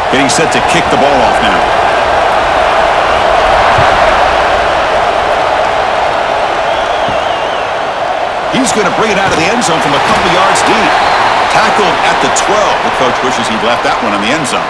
Getting set to kick the ball off now. He's going to bring it out of the end zone from a couple yards deep. Tackled at the 12. The coach wishes he'd left that one in the end zone.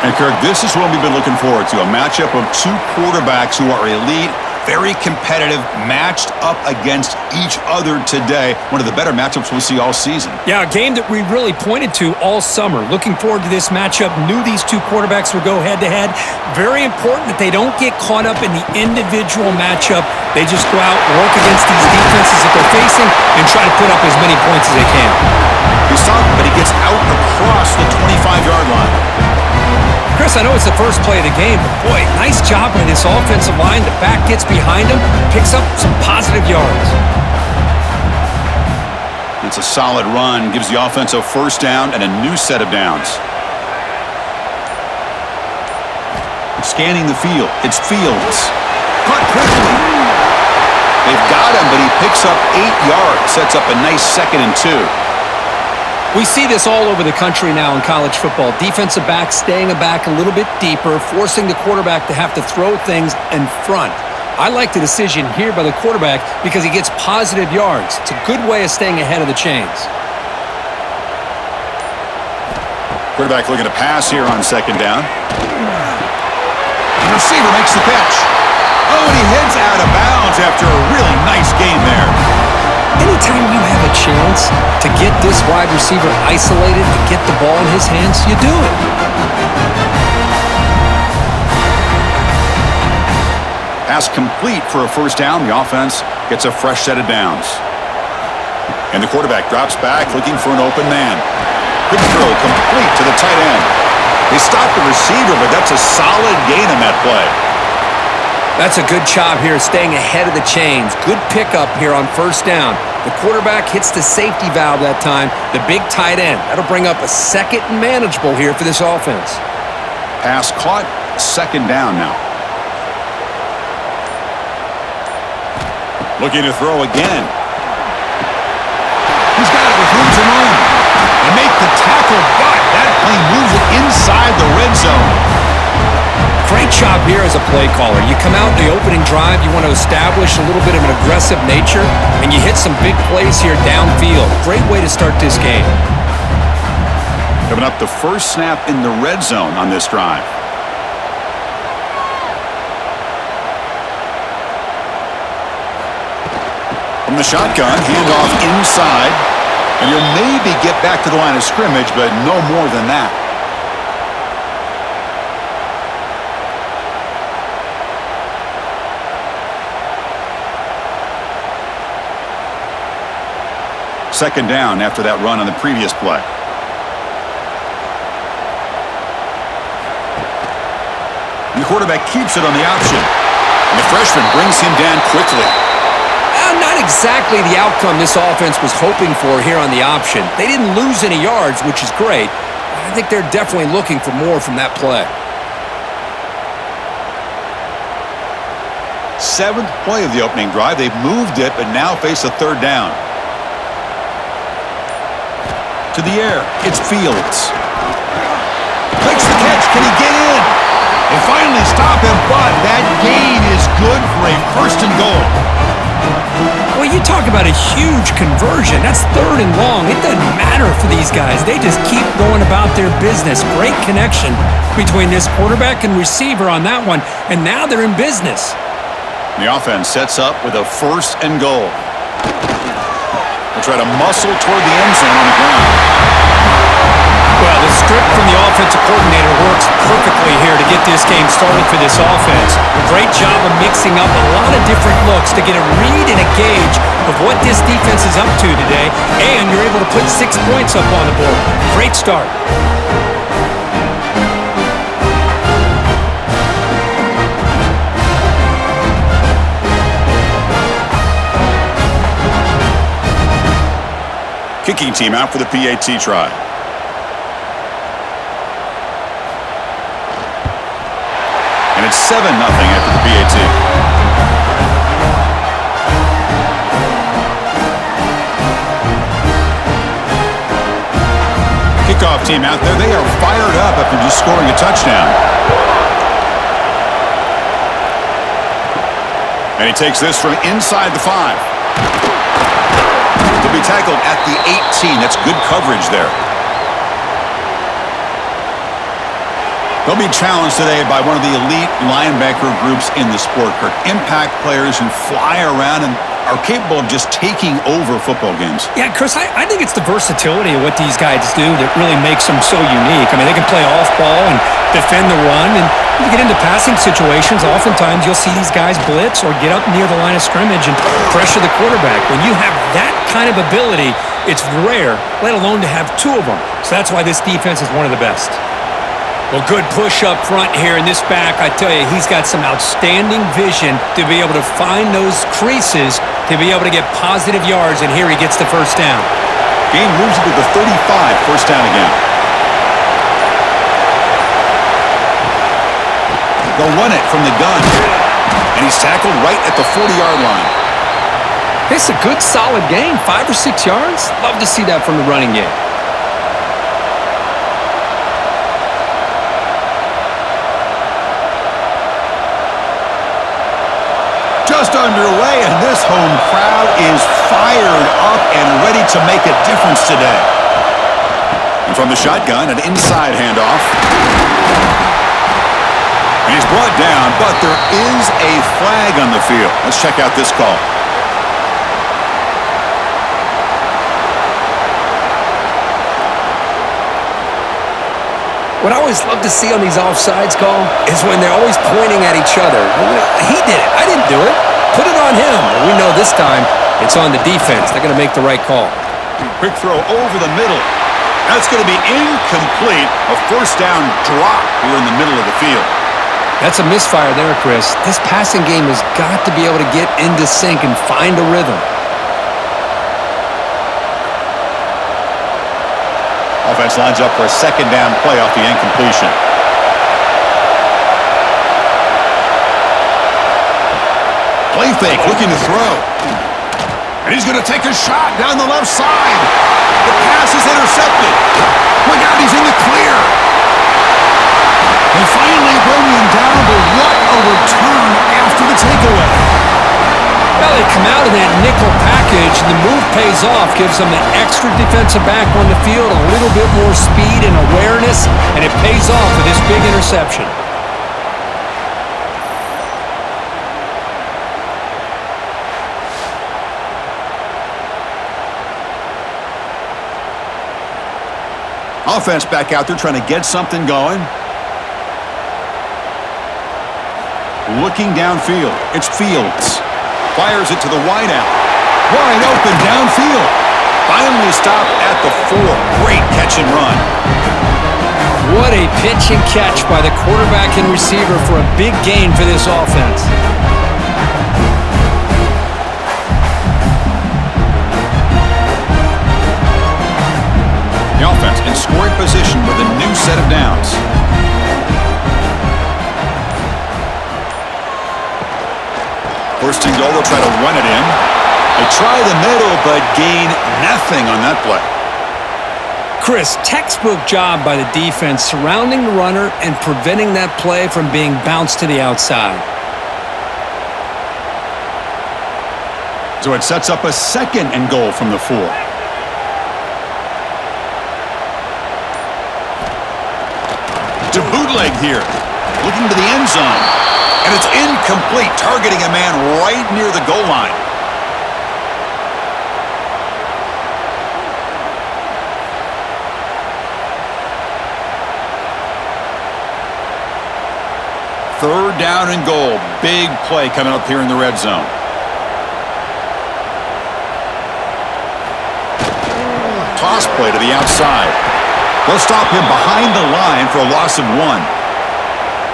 And Kirk, this is what we've been looking forward to, a matchup of two quarterbacks who are elite, very competitive, matched up against each other today. One of the better matchups we'll see all season. Yeah, a game that we really pointed to all summer. Looking forward to this matchup. Knew these two quarterbacks would go head-to-head. Very important that they don't get caught up in the individual matchup. They just go out, work against these defenses that they're facing, and try to put up as many points as they can. He's talking, but he gets out across the 25-yard line. Chris, I know it's the first play of the game, but boy, nice job by this offensive line. The back gets behind him, picks up some positive yards. It's a solid run, gives the offense a first down and a new set of downs. Scanning the field, it's Fields. Caught quickly. They've got him, but he picks up 8 yards, sets up a nice 2nd and 2. We see this all over the country now in college football. Defensive backs staying back a little bit deeper, forcing the quarterback to have to throw things in front. I like the decision here by the quarterback because he gets positive yards. It's a good way of staying ahead of the chains. Quarterback looking to pass here on 2nd down. The receiver makes the catch. Oh, and he heads out of bounds after a really nice game there. Anytime you have a chance to get this wide receiver isolated, to get the ball in his hands, you do it. Pass complete for a first down. The offense gets a fresh set of downs. And the quarterback drops back looking for an open man. Good throw complete to the tight end. They stopped the receiver, but that's a solid gain on that play. That's a good job here staying ahead of the chains. Good pickup here on first down. The quarterback hits the safety valve that time, the big tight end. That'll bring up a 2nd and manageable here for this offense. Pass caught, 2nd down now. Looking to throw again. He's got it with room to run. They make the tackle, but that plane moves it inside the red zone. Great job here as a play caller. You come out in the opening drive, you want to establish a little bit of an aggressive nature, and you hit some big plays here downfield. Great way to start this game. Coming up, the first snap in the red zone on this drive. From the shotgun, handoff inside, and you'll maybe get back to the line of scrimmage, but no more than that. Second down after that run on the previous play. And the quarterback keeps it on the option. And the freshman brings him down quickly. Not exactly the outcome this offense was hoping for here on the option. They didn't lose any yards, which is great. I think they're definitely looking for more from that play. 7th play of the opening drive. They've moved it, but now face a 3rd down. To the air, it's Fields. Makes the catch, can he get in? They finally stop him, but that gain is good for a 1st and goal. Well, you talk about a huge conversion. That's 3rd and long. It doesn't matter for these guys. They just keep going about their business. Great connection between this quarterback and receiver on that one, and now they're in business. The offense sets up with a 1st and goal. They'll try to muscle toward the end zone on the ground. Well, the script from the offensive coordinator works perfectly here to get this game started for this offense. A great job of mixing up a lot of different looks to get a read and a gauge of what this defense is up to today, and you're able to put 6 points up on the board. Great start. Kicking team out for the PAT try. And it's 7-0 after the PAT. Kickoff kickoff team out there, they are fired up after just scoring a touchdown. And he takes this from inside the 5. To be tackled at the 18. That's good coverage there. They'll be challenged today by one of the elite linebacker groups in the sport, Kirk. Impact players who fly around and are capable of just taking over football games. Yeah, Chris, I think it's the versatility of what these guys do that really makes them so unique. I mean, they can play off ball and defend the run, and when you get into passing situations, oftentimes you'll see these guys blitz or get up near the line of scrimmage and pressure the quarterback. When you have that kind of ability, it's rare, let alone to have two of them. So that's why this defense is one of the best. Well, good push up front here in this back. I tell you, he's got some outstanding vision to be able to find those creases to be able to get positive yards, and here he gets the first down. Game moves it to the 35, first down again. They'll run it from the gun, and he's tackled right at the 40-yard line. It's a good, solid game, 5 or 6 yards. Love to see that from the running game. Just underway, and this home crowd is fired up and ready to make a difference today. And from the shotgun, an inside handoff. And he's brought down, but there is a flag on the field. Let's check out this call. What I always love to see on these offsides call is when they're always pointing at each other. He did it. I didn't do it. Put it on him. We know this time it's on the defense. They're going to make the right call. Quick throw over the middle. That's going to be incomplete. A first down drop here in the middle of the field. That's a misfire there, Chris. This passing game has got to be able to get into sync and find a rhythm. Offense lines up for a second down play off the incompletion. Play fake, looking to throw. And he's going to take a shot down the left side. The pass is intercepted. Look out, he's in the clear. They finally bring him down, but what a return after the takeaway. Well, they come out of that nickel package, and the move pays off, gives them an extra defensive back on the field, a little bit more speed and awareness, and it pays off with this big interception. Offense back out there trying to get something going. Looking downfield. It's Fields. Fires it to the wideout. Wide open downfield. Finally stopped at the 4. Great catch and run. What a pitch and catch by the quarterback and receiver for a big gain for this offense. The offense in scoring position with a new set of downs. First and goal, they'll try to run it in. They try the middle, but gain nothing on that play. Chris, textbook job by the defense surrounding the runner and preventing that play from being bounced to the outside. So it sets up a second and goal from the 4. To bootleg here, looking to the end zone. And it's incomplete, targeting a man right near the goal line. Third down and goal. Big play coming up here in the red zone. Toss play to the outside. They'll stop him behind the line for a loss of 1.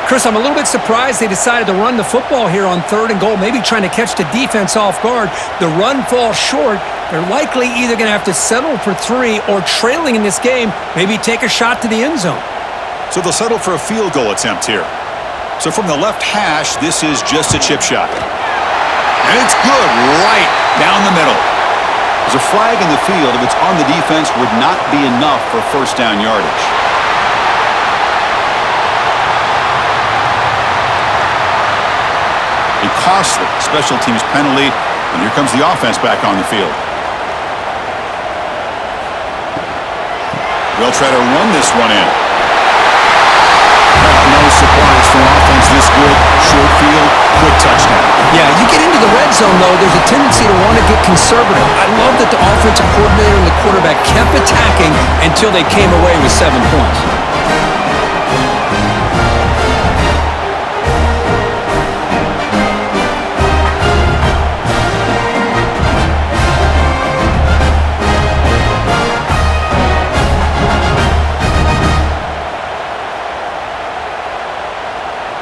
Chris, I'm a little bit surprised they decided to run the football here on 3rd and goal, maybe trying to catch the defense off guard. The run falls short. They're likely either going to have to settle for 3 or, trailing in this game, maybe take a shot to the end zone. So they'll settle for a field goal attempt here. So from the left hash, this is just a chip shot. And it's good right down the middle. There's a flag in the field. If it's on the defense, would not be enough for first down yardage. A costly special teams penalty, and here comes the offense back on the field. They'll try to run this one in. No surprise for an offense this good. Short field, quick touchdown. Yeah, you get into the red zone, though, there's a tendency to want to get conservative. I love that the offensive coordinator and the quarterback kept attacking until they came away with 7 points.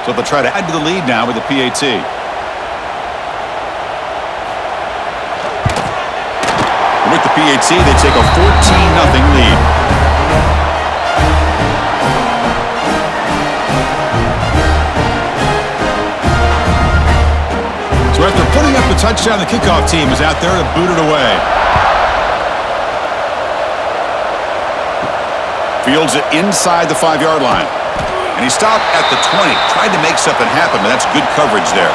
So they'll try to add to the lead now with the PAT. With the PAT, they take a 14-0 lead. So after putting up the touchdown, the kickoff team is out there to boot it away. Fields it inside the 5-yard line. And he stopped at the 20. Tried to make something happen, but that's good coverage there.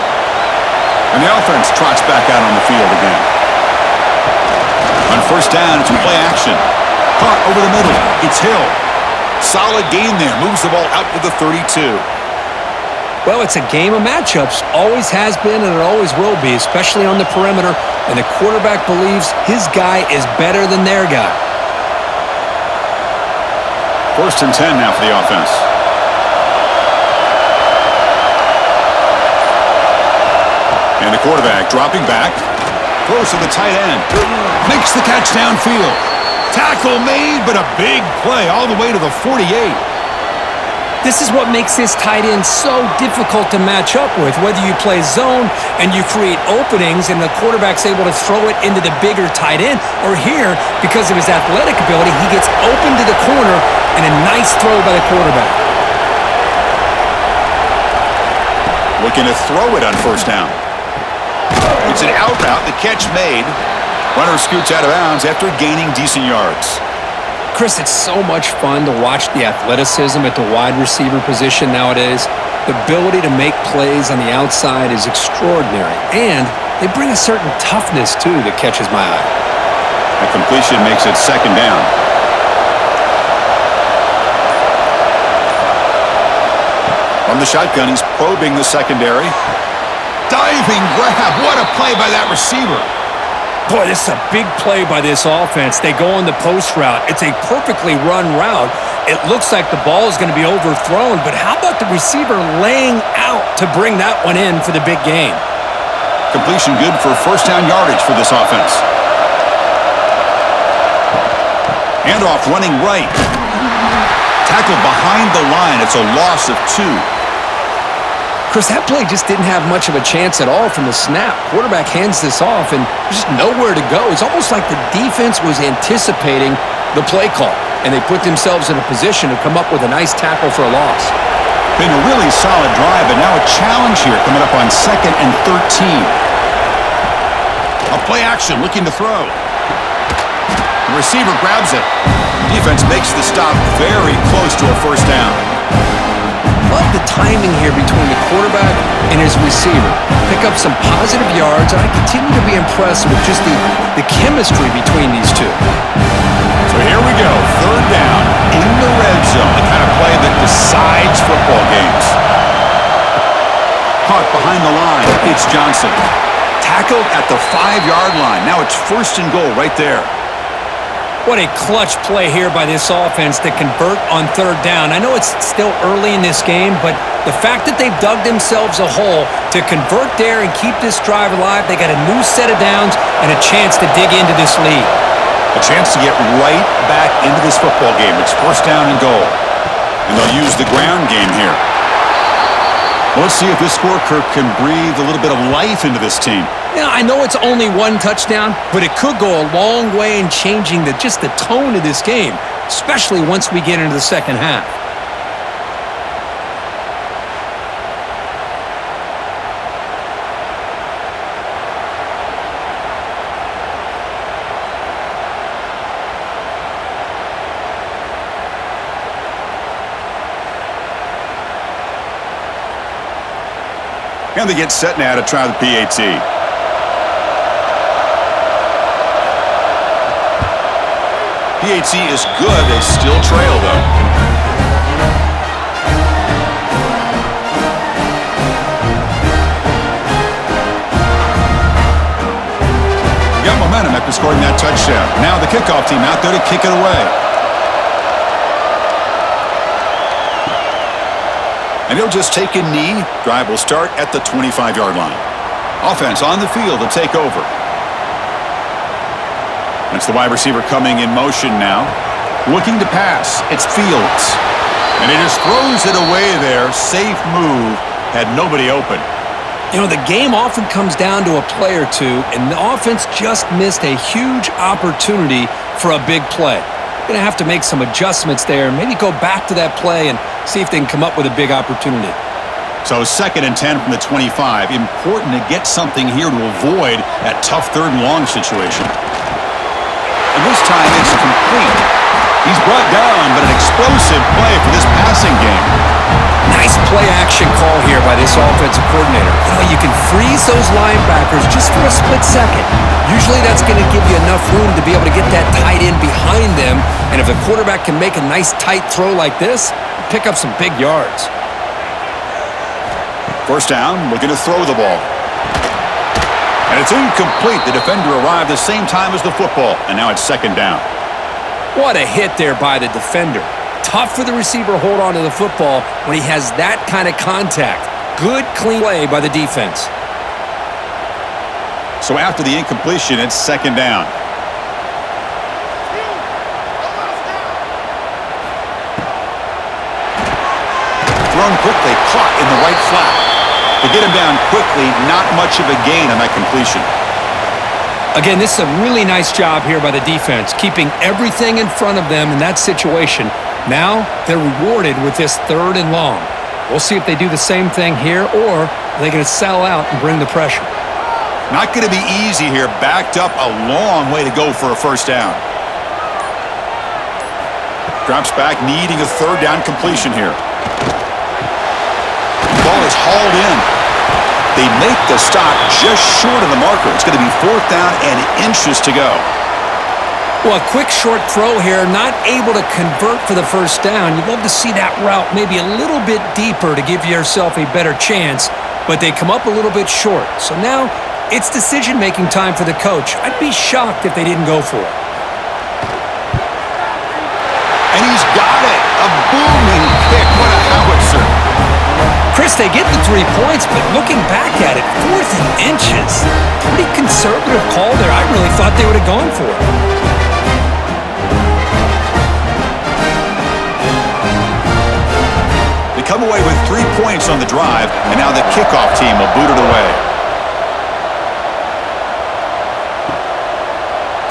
And the offense trots back out on the field again. On first down, it's play action. Caught over the middle. It's Hill. Solid gain there. Moves the ball out to the 32. Well, it's a game of matchups. Always has been, and it always will be, especially on the perimeter. And the quarterback believes his guy is better than their guy. 1st and 10 now for the offense. And the quarterback dropping back. Throws to the tight end. Makes the catch downfield. Tackle made, but a big play all the way to the 48. This is what makes this tight end so difficult to match up with. Whether you play zone and you create openings and the quarterback's able to throw it into the bigger tight end, or here, because of his athletic ability, he gets open to the corner and a nice throw by the quarterback. Looking to throw it on first down. It's an out route. The catch made. Runner scoots out of bounds after gaining decent yards. Chris, it's so much fun to watch the athleticism at the wide receiver position nowadays. The ability to make plays on the outside is extraordinary. And they bring a certain toughness, too, that catches my eye. A completion makes it 2nd down. From the shotgun, he's probing the secondary. Diving grab. What a play by that receiver. Boy, this is a big play by this offense. They go on the post route. It's a perfectly run route. It looks like the ball is going to be overthrown, but how about the receiver laying out to bring that one in for the big game? Completion good for first down yardage for this offense. Handoff running right. Tackled behind the line. It's a loss of 2. Chris, that play just didn't have much of a chance at all from the snap. Quarterback hands this off, and there's just nowhere to go. It's almost like the defense was anticipating the play call, and they put themselves in a position to come up with a nice tackle for a loss. Been a really solid drive, but now a challenge here coming up on 2nd and 13. A play action, looking to throw. The receiver grabs it. Defense makes the stop very close to a first down. Love the timing here between the quarterback and his receiver. Pick up some positive yards, and I continue to be impressed with just the chemistry between these two. So here we go, 3rd down in the red zone, the kind of play that decides football games. Caught behind the line, it's Johnson. Tackled at the 5-yard line. Now it's 1st and goal right there. What a clutch play here by this offense to convert on 3rd down. I know it's still early in this game, but the fact that they've dug themselves a hole to convert there and keep this drive alive, they got a new set of downs and a chance to dig into this lead. A chance to get right back into this football game. It's 1st down and goal. And they'll use the ground game here. Well, let's see if this scorecard can breathe a little bit of life into this team. Yeah, I know it's only 1 touchdown, but it could go a long way in changing just the tone of this game, especially once we get into the second half. And they get set now to try the PAT. PAT is good. They still trail, though. Got momentum after scoring that touchdown. Now the kickoff team out there to kick it away. And he'll just take a knee. Drive will start at the 25-yard line. Offense on the field to take over. That's the wide receiver coming in motion now. Looking to pass. It's Fields. And he just throws it away there. Safe move. Had nobody open. You know, the game often comes down to a play or two, and the offense just missed a huge opportunity for a big play. Going to have to make some adjustments there, maybe go back to that play and see if they can come up with a big opportunity. So 2nd and 10 from the 25. Important to get something here to avoid that tough 3rd and long situation. And this time it's complete. He's brought down, but an explosive play for this passing game. Nice play action call here by this offensive coordinator. You know, you can freeze those linebackers just for a split second. Usually that's going to give you enough room to be able to get that tight end behind them. And if the quarterback can make a nice tight throw like this, pick up some big yards. First down, looking to throw the ball. And it's incomplete. The defender arrived the same time as the football. And now it's 2nd down. What a hit there by the defender. Tough for the receiver to hold on to the football when he has that kind of contact. Good, clean play by the defense. So after the incompletion, it's 2nd down. Thrown quickly, caught in the right flat. To get him down quickly, not much of a gain on that completion. Again, this is a really nice job here by the defense, keeping everything in front of them in that situation. Now they're rewarded with this 3rd and long. We'll see if they do the same thing here, or are they going to sell out and bring the pressure? Not going to be easy here. Backed up a long way to go for a first down. Drops back, needing a 3rd down completion here. The ball is hauled in. They make the stop just short of the marker. It's going to be 4th down and inches to go. Well, a quick short throw here, not able to convert for the first down. You'd love to see that route maybe a little bit deeper to give yourself a better chance, but they come up a little bit short. So now it's decision-making time for the coach. I'd be shocked if they didn't go for it. And he's got it. A booming kick. What a howitzer. Chris, they get the 3 points, but looking back at it, 4th and inches. Pretty conservative call there. I really thought they would have gone for it. They come away with 3 points on the drive, and now the kickoff team will boot it away.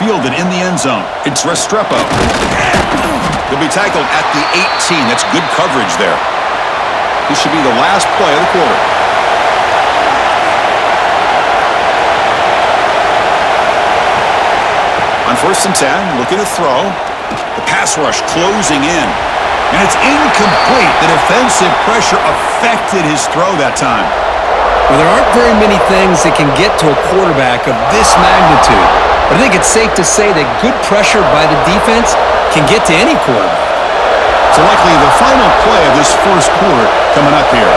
Fielded in the end zone. It's Restrepo. He'll be tackled at the 18. That's good coverage there. This should be the last play of the quarter. On 1st and 10, looking to throw. The pass rush closing in. And it's incomplete. The defensive pressure affected his throw that time. Well, there aren't very many things that can get to a quarterback of this magnitude. But I think it's safe to say that good pressure by the defense can get to any quarterback. So likely the final play of this first quarter coming up here.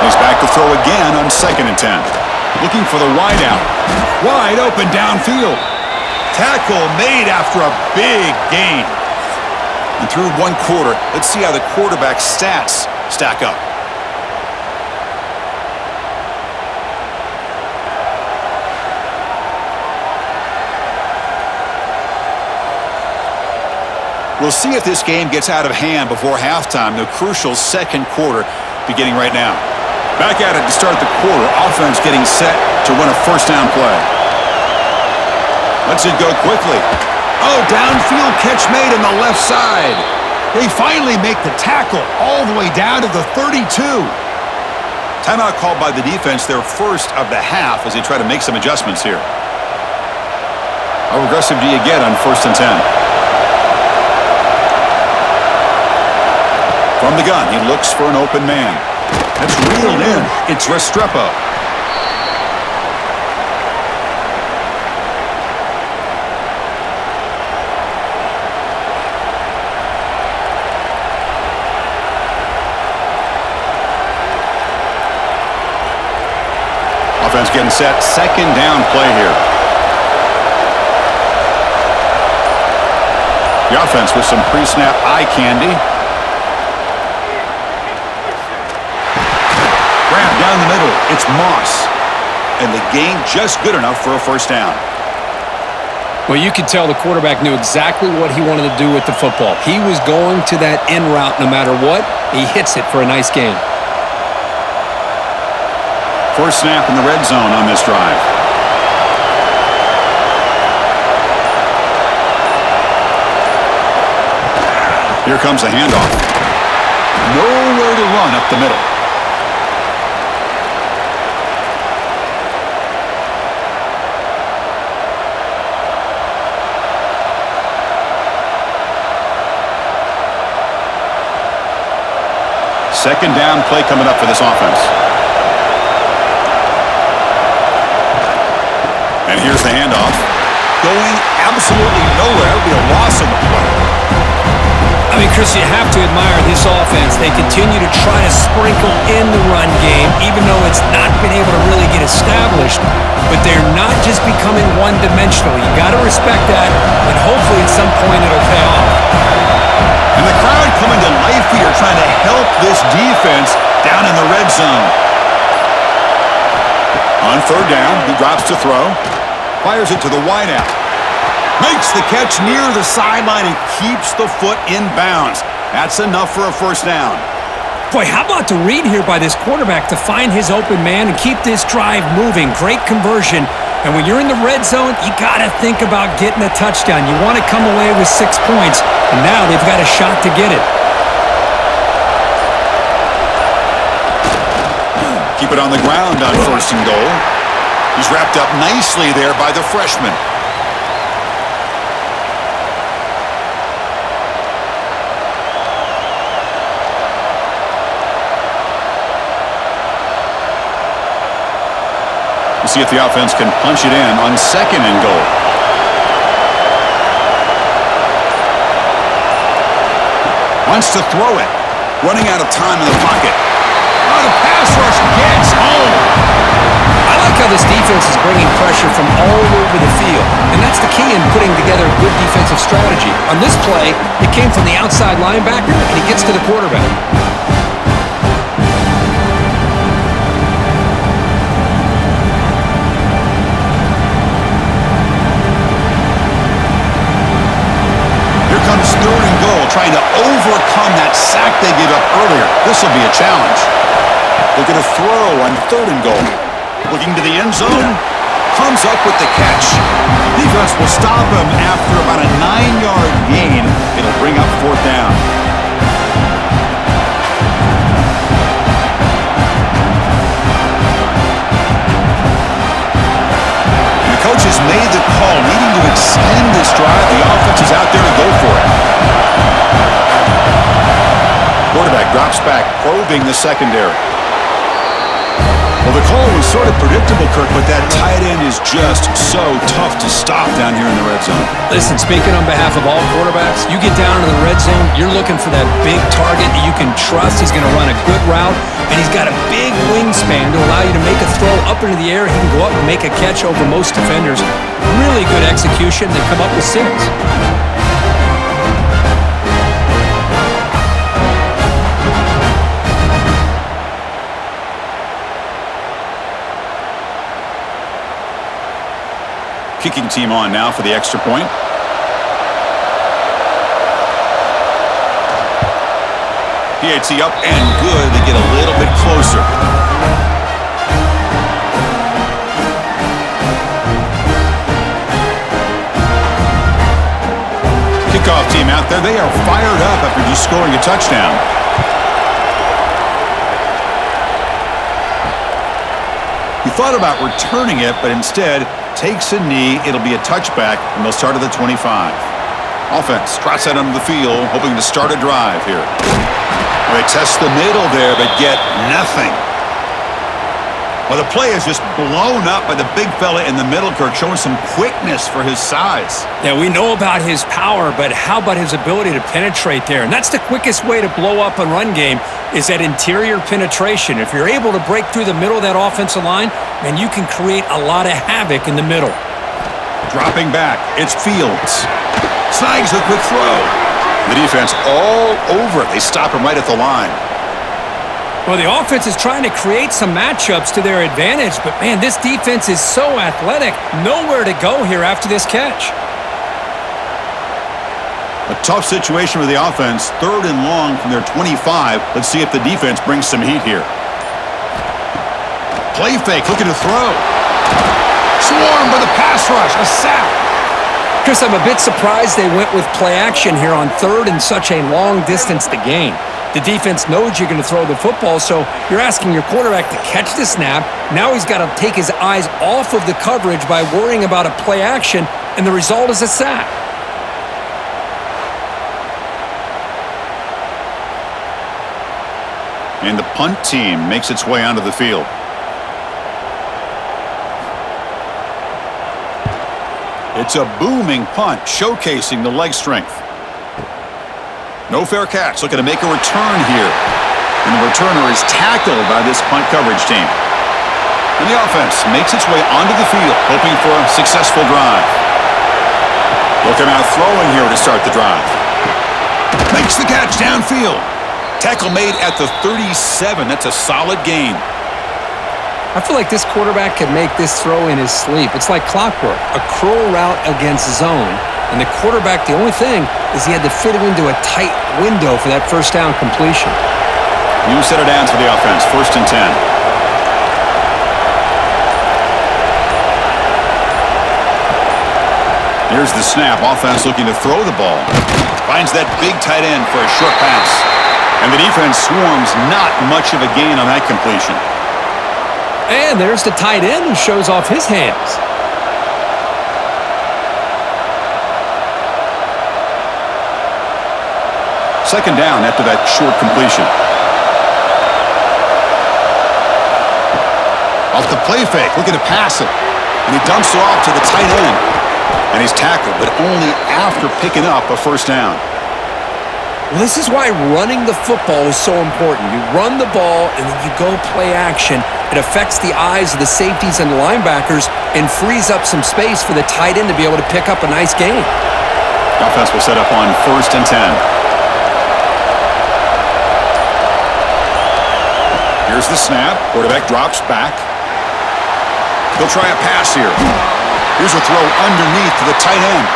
He's back to throw again on 2nd and 10. Looking for the wideout. Wide open downfield. Tackle made after a big gain. And through 1 quarter, let's see how the quarterback's stats stack up. We'll see if this game gets out of hand before halftime. The crucial 2nd quarter beginning right now. Back at it to start the quarter. Offense getting set to run a first down play. Lets it go quickly. Oh, downfield catch made on the left side. They finally make the tackle all the way down to the 32. Timeout called by the defense, their first of the half, as they try to make some adjustments here. How aggressive do you get on 1st and 10? From the gun, he looks for an open man. That's reeled in. It's Restrepo. Offense getting set. Second down play here. The offense with some pre-snap eye candy. Grab down the middle. It's Moss. And the gain just good enough for a first down. Well, you could tell the quarterback knew exactly what he wanted to do with the football. He was going to that end route no matter what. He hits it for a nice gain. First snap in the red zone on this drive. Here comes the handoff. Nowhere to run up the middle. Second down play coming up for this offense. And here's the handoff. Going absolutely nowhere. It'll be a loss in the play. I mean, Chris, you have to admire this offense. They continue to try to sprinkle in the run game, even though it's not been able to really get established. But they're not just becoming one-dimensional. You got to respect that, and hopefully at some point it'll pay off. And the crowd coming to life here, trying to help this defense down in the red zone. On third down, he drops to throw. Fires it to the wideout. Makes the catch near the sideline and keeps the foot in bounds. That's enough for a first down. Boy, how about the read here by this quarterback to find his open man and keep this drive moving. Great conversion. And when you're in the red zone, you got to think about getting a touchdown. You want to come away with 6 points, and now they've got a shot to get it. Keep it on the ground on first and goal. He's wrapped up nicely there by the freshman. We'll see if the offense can punch it in on second and goal. Wants to throw it. Running out of time in the pocket. Oh, the pass rush gets home. I like how this defense is bringing pressure from all over the field, and that's the key in putting together a good defensive strategy. On this play, it came from the outside linebacker, and he gets to the quarterback. Here comes third and goal, trying to overcome that sack they gave up earlier. This will be a challenge. They're going to throw on third and goal. Looking to the end zone. Comes up with the catch. Defense will stop him after about a 9-yard gain. It'll bring up fourth down. And the coach has made the call, needing to extend this drive. The offense is out there to go for it. Quarterback drops back, probing the secondary. Well, the call was sort of predictable, Kirk, but that tight end is just so tough to stop down here in the red zone. Listen, speaking on behalf of all quarterbacks, you get down to the red zone, you're looking for that big target that you can trust. He's going to run a good route, and he's got a big wingspan to allow you to make a throw up into the air. He can go up and make a catch over most defenders. Really good execution. They come up with 6. Kicking team on now for the extra point. PAT up and good. They get a little bit closer. Kickoff team out there. They are fired up after just scoring a touchdown. He thought about returning it, but instead takes a knee. It'll be a touchback, and they'll start at the 25. Offense trots out onto the field, hoping to start a drive here. They test the middle there, but get nothing. Well, the play is just blown up by the big fella in the middle, Kirk, showing some quickness for his size. Yeah, we know about his power, but how about his ability to penetrate there? And that's the quickest way to blow up a run game is that interior penetration. If you're able to break through the middle of that offensive line, then you can create a lot of havoc in the middle. Dropping back, it's Fields. Snags a quick throw. The defense all over it. They stop him right at the line. Well, the offense is trying to create some matchups to their advantage, but, man, this defense is so athletic. Nowhere to go here after this catch. A tough situation with the offense. 3rd and long from their 25. Let's see if the defense brings some heat here. Play fake, looking to throw. Swarmed by the pass rush. A sack. Chris, I'm a bit surprised they went with play action here on 3rd and such a long distance to gain. The defense knows you're going to throw the football, so you're asking your quarterback to catch the snap. Now he's got to take his eyes off of the coverage by worrying about a play action, and the result is a sack. And the punt team makes its way onto the field. It's a booming punt, showcasing the leg strength. No fair catch, looking to make a return here. And the returner is tackled by this punt coverage team. And the offense makes its way onto the field, hoping for a successful drive. Looking out throwing here to start the drive. Makes the catch downfield. Tackle made at the 37. That's a solid gain. I feel like this quarterback could make this throw in his sleep. It's like clockwork, a curl route against zone. And the quarterback, the only thing is he had to fit it into a tight window for that first down completion. New set of downs for the offense, 1st and 10. Here's the snap. Offense looking to throw the ball. Finds that big tight end for a short pass. And the defense swarms, not much of a gain on that completion. And there's the tight end who shows off his hands. 2nd down after that short completion. Off the play fake, looking to pass it. And he dumps it off to the tight end. And he's tackled, but only after picking up a 1st down. Well, this is why running the football is so important. You run the ball, and then you go play action. It affects the eyes of the safeties and the linebackers and frees up some space for the tight end to be able to pick up a nice gain. The offense will set up on 1st and 10. Here's the snap. Quarterback drops back. He'll try a pass here. Here's a throw underneath to the tight end.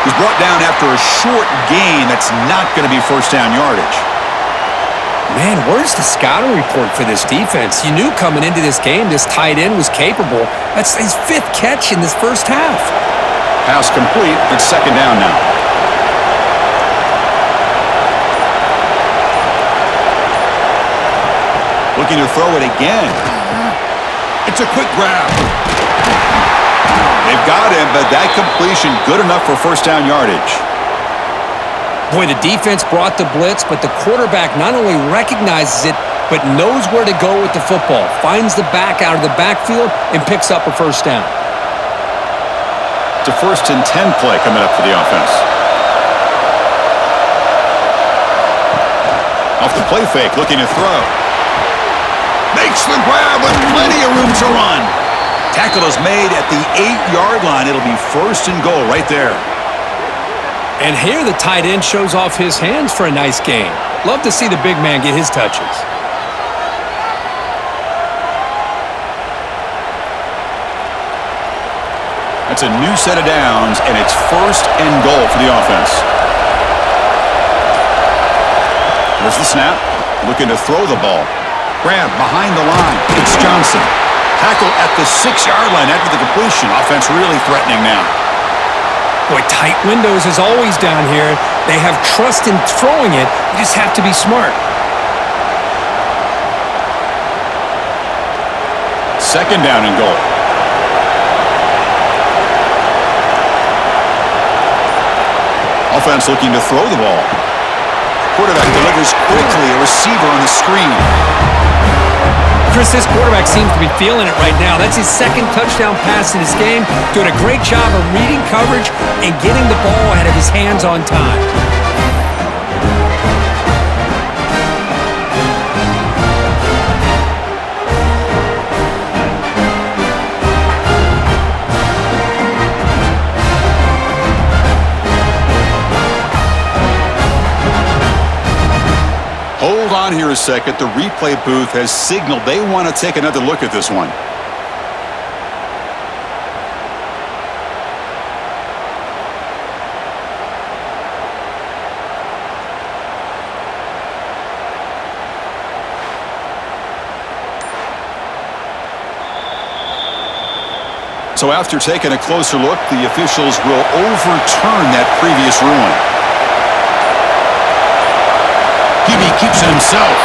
He's brought down after a short gain. That's not going to be 1st down yardage. Man, where's the scouting report for this defense? You knew coming into this game this tight end was capable. That's his 5th catch in this first half. Pass complete. It's 2nd down now. Looking to throw it again. It's a quick grab. They've got him, but that completion good enough for 1st down yardage. Boy, the defense brought the blitz, but the quarterback not only recognizes it, but knows where to go with the football. Finds the back out of the backfield and picks up a 1st down. It's a 1st and 10 play coming up for the offense. Off the play fake, looking to throw. Makes the grab with plenty of room to run. Tackle is made at the 8-yard line. It'll be 1st and goal right there. And here the tight end shows off his hands for a nice gain. Love to see the big man get his touches. That's a new set of downs, and it's 1st and goal for the offense. There's the snap. Looking to throw the ball. Grab behind the line. It's Johnson. Tackle at the 6-yard line after the completion. Offense really threatening now. Boy, tight windows is always down here. They have trust in throwing it. You just have to be smart. 2nd down and goal. Offense looking to throw the ball. Quarterback delivers quickly, a receiver on the screen. Chris, this quarterback seems to be feeling it right now. That's his second touchdown pass in this game. Doing a great job of reading coverage and getting the ball out of his hands on time. Hold on here a second. The replay booth has signaled they want to take another look at this one. So after taking a closer look, the officials will overturn that previous ruling. Keeps it himself.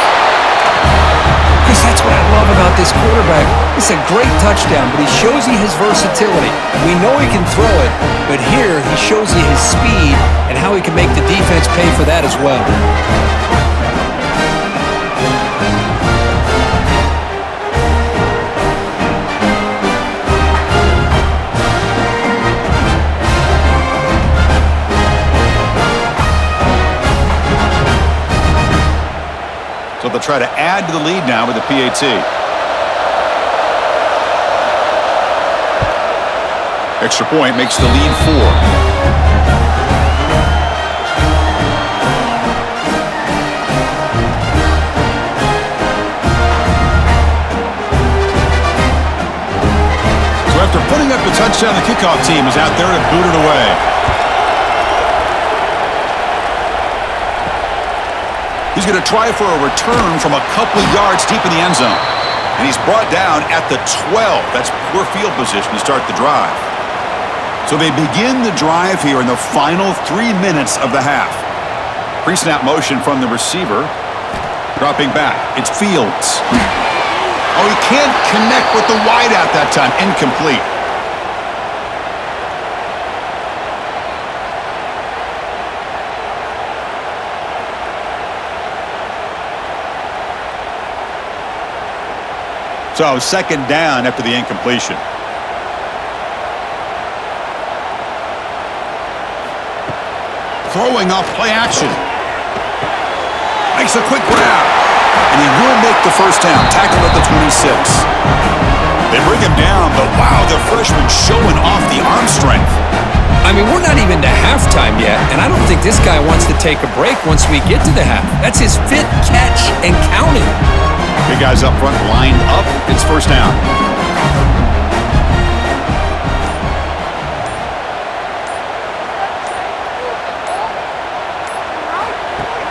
Chris, that's what I love about this quarterback. It's a great touchdown, but he shows you his versatility. We know he can throw it, but here he shows you his speed and how he can make the defense pay for that as well. So they'll try to add to the lead now with the PAT. Extra point makes the lead 4. So after putting up the touchdown, the kickoff team is out there to boot it away. He's going to try for a return from a couple of yards deep in the end zone. And he's brought down at the 12. That's poor field position to start the drive. So they begin the drive here in the final 3 minutes of the half. Pre-snap motion from the receiver. Dropping back. It's Fields. Oh, he can't connect with the wideout that time. Incomplete. So second down after the incompletion. Throwing off play action. Makes a quick grab. And he will make the first down. Tackled at the 26. They bring him down, but wow, the freshman showing off the arm strength. I mean, we're not even to halftime yet, and I don't think this guy wants to take a break once we get to the half. That's his 5th catch and counting. Big guys up front lined up. It's first down.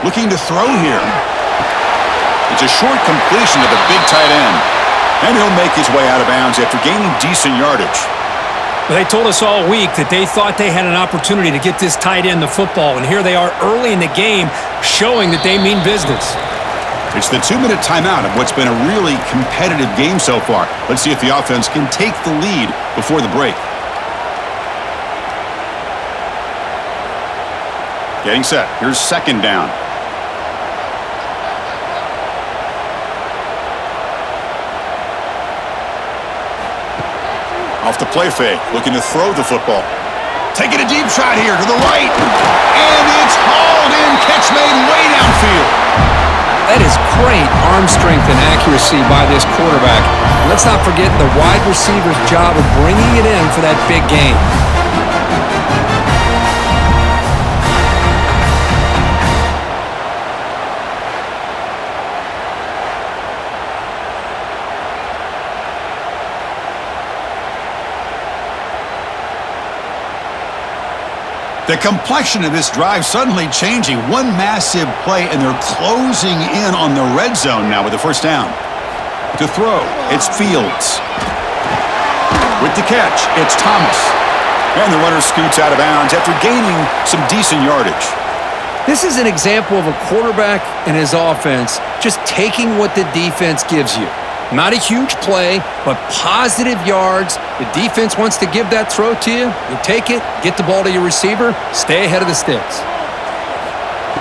Looking to throw here. It's a short completion to the big tight end. And he'll make his way out of bounds after gaining decent yardage. They told us all week that they thought they had an opportunity to get this tight end the football, and here they are early in the game showing that they mean business. It's the 2-minute timeout of what's been a really competitive game so far. Let's see if the offense can take the lead before the break. Getting set. Here's second down. Off the play fake, looking to throw the football. Taking a deep shot here to the right. And it's hauled in. Catch made way downfield. That is great arm strength and accuracy by this quarterback. Let's not forget the wide receiver's job of bringing it in for that big game. The complexion of this drive suddenly changing. One massive play, and they're closing in on the red zone now with the first down. To throw, it's Fields. With the catch, it's Thomas. And the runner scoots out of bounds after gaining some decent yardage. This is an example of a quarterback and his offense just taking what the defense gives you. Not a huge play, but positive yards. The defense wants to give that throw to you. You take it, get the ball to your receiver, stay ahead of the sticks.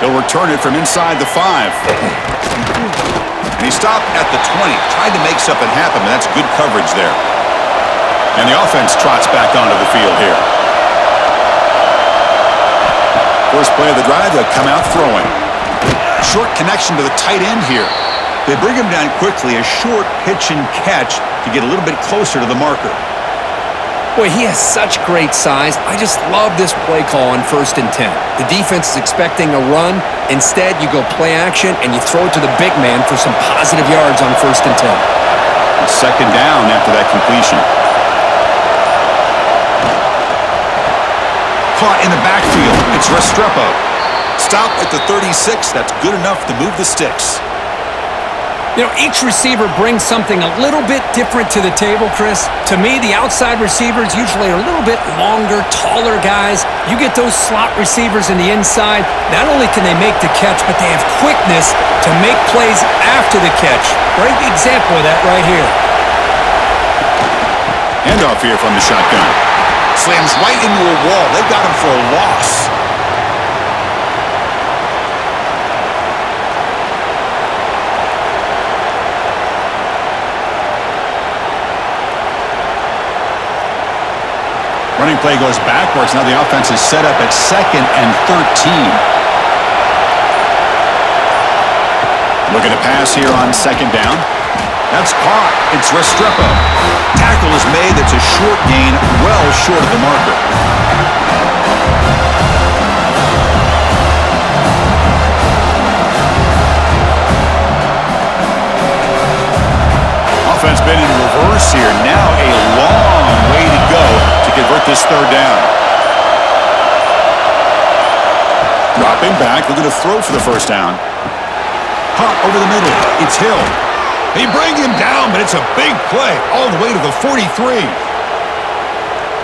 He'll return it from inside the 5. And he stopped at the 20. Tried to make something happen, but that's good coverage there. And the offense trots back onto the field here. First play of the drive, they'll come out throwing. Short connection to the tight end here. They bring him down quickly, a short pitch and catch to get a little bit closer to the marker. Boy, he has such great size. I just love this play call on 1st and 10. The defense is expecting a run. Instead, you go play action, and you throw it to the big man for some positive yards on 1st and 10. And 2nd down after that completion. Caught in the backfield. It's Restrepo. Stop at the 36. That's good enough to move the sticks. You know, each receiver brings something a little bit different to the table, Chris. To me, the outside receivers usually are a little bit longer, taller guys. You get those slot receivers in the inside, not only can they make the catch, but they have quickness to make plays after the catch. Great example of that right here. Handoff here from the shotgun. Slams right into a wall. They've got him for a loss. Running play goes backwards. Now the offense is set up at 2nd and 13. Looking to pass here on 2nd down. That's caught. It's Restrepo. Tackle is made. That's a short gain, well short of the marker. Offense been in reverse here. Now a long way to go to convert this 3rd down. Dropping back, looking to throw for the 1st down. Hot over the middle. It's Hill. They bring him down, but it's a big play all the way to the 43.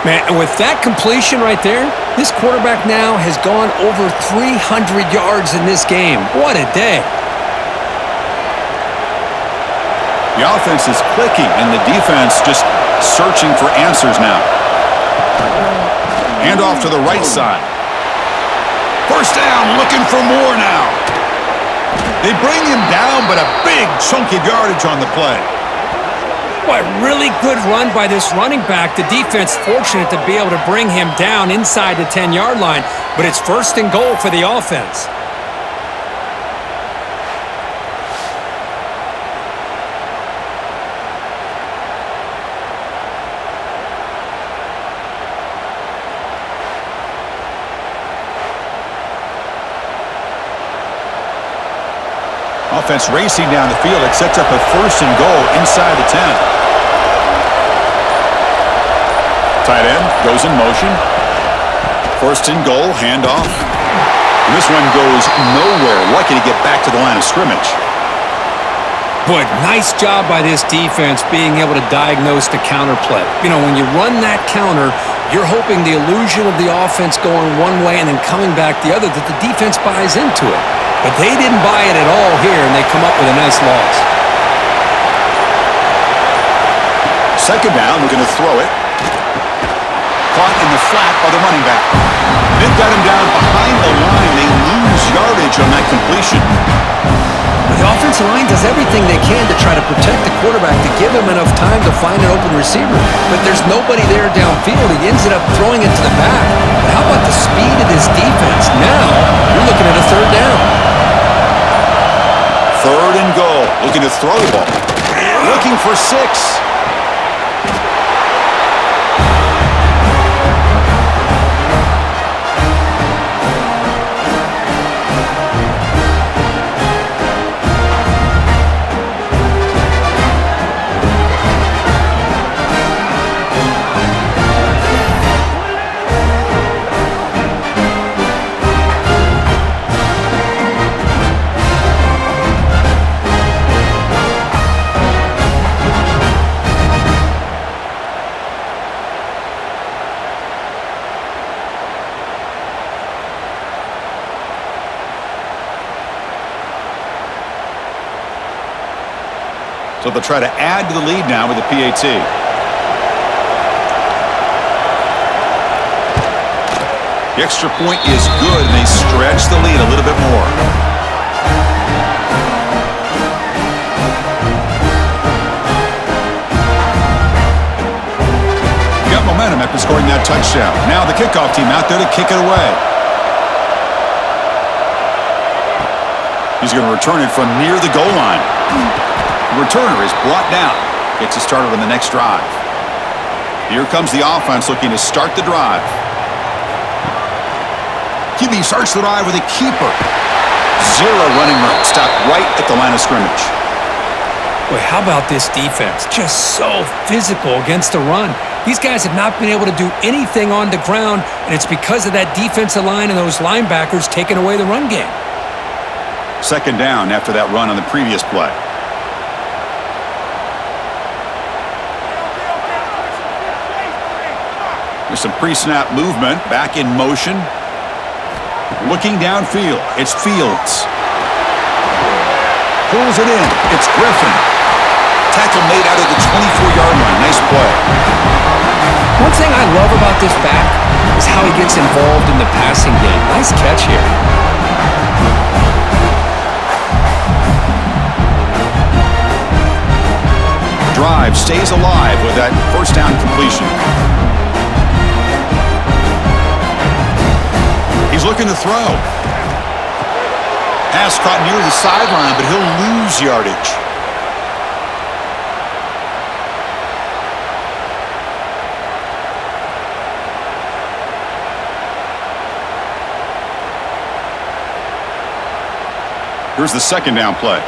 Man, and with that completion right there, this quarterback now has gone over 300 yards in this game. What a day. The offense is clicking, and the defense just searching for answers now. Hand off to the right side. 1st down, looking for more now. They bring him down, but a big chunk of yardage on the play. What really good run by this running back. The defense fortunate to be able to bring him down inside the 10-yard line, but it's 1st and goal for the offense. Offense racing down the field. It sets up a 1st and goal inside the 10. Tight end goes in motion. 1st and goal, handoff. And this one goes nowhere. Lucky to get back to the line of scrimmage. Boy, nice job by this defense being able to diagnose the counter play. You know, when you run that counter, you're hoping the illusion of the offense going one way and then coming back the other, that the defense buys into it. But they didn't buy it at all here, and they come up with a nice loss. 2nd down, looking to throw it. Caught in the flat by the running back. They've got him down behind the line. They lose yardage on that completion. The offensive line does everything they can to try to protect the quarterback, to give him enough time to find an open receiver. But there's nobody there downfield. He ends up throwing it to the back. But how about the speed of this defense? Now, you're looking at a 3rd down. 3rd and goal. Looking to throw the ball. Looking for 6. So they'll try to add to the lead now with the PAT. The extra point is good, and they stretch the lead a little bit more. Got momentum after scoring that touchdown. Now the kickoff team out there to kick it away. He's going to return it from near the goal line. The returner is brought down. Gets it started on the next drive. Here comes the offense looking to start the drive. QB starts the drive with a keeper. Zero running room. Stopped right at the line of scrimmage. Boy, how about this defense? Just so physical against the run. These guys have not been able to do anything on the ground, and it's because of that defensive line and those linebackers taking away the run game. Second down after that run on the previous play. There's some pre-snap movement. Back in motion. Looking downfield. It's Fields. Pulls it in. It's Griffin. Tackle made out of the 24-yard line. Nice play. One thing I love about this back is how he gets involved in the passing game. Nice catch here. Drive stays alive with that first down completion. He's looking to throw. Pass caught near the sideline, but he'll lose yardage. Here's the second down play.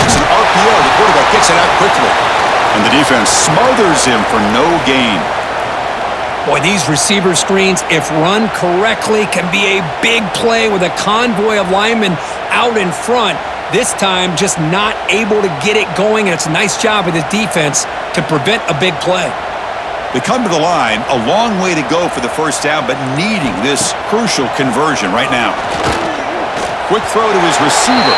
It's an RPO. The quarterback gets it out quickly. And the defense smothers him for no gain. Boy, these receiver screens, if run correctly, can be a big play with a convoy of linemen out in front. This time, just not able to get it going, and it's a nice job of the defense to prevent a big play. They come to the line, a long way to go for the first down, but needing this crucial conversion right now. Quick throw to his receiver.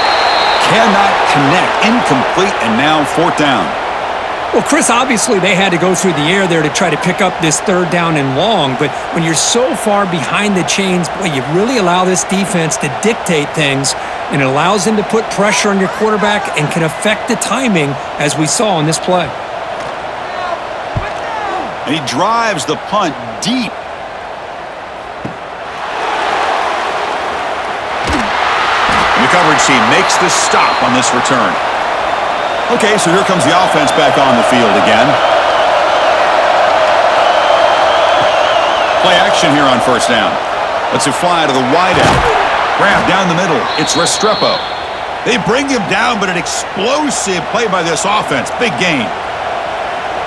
Cannot connect. Incomplete, and now fourth down. Well, Chris, obviously they had to go through the air there to try to pick up this third down and long, but when you're so far behind the chains, boy, you really allow this defense to dictate things, and it allows them to put pressure on your quarterback and can affect the timing, as we saw in this play. And he drives the punt deep. And the coverage team makes the stop on this return. Okay, so here comes the offense back on the field again. Play action here on first down. Lets it fly to the wideout. Grab down the middle. It's Restrepo. They bring him down, but an explosive play by this offense. Big gain.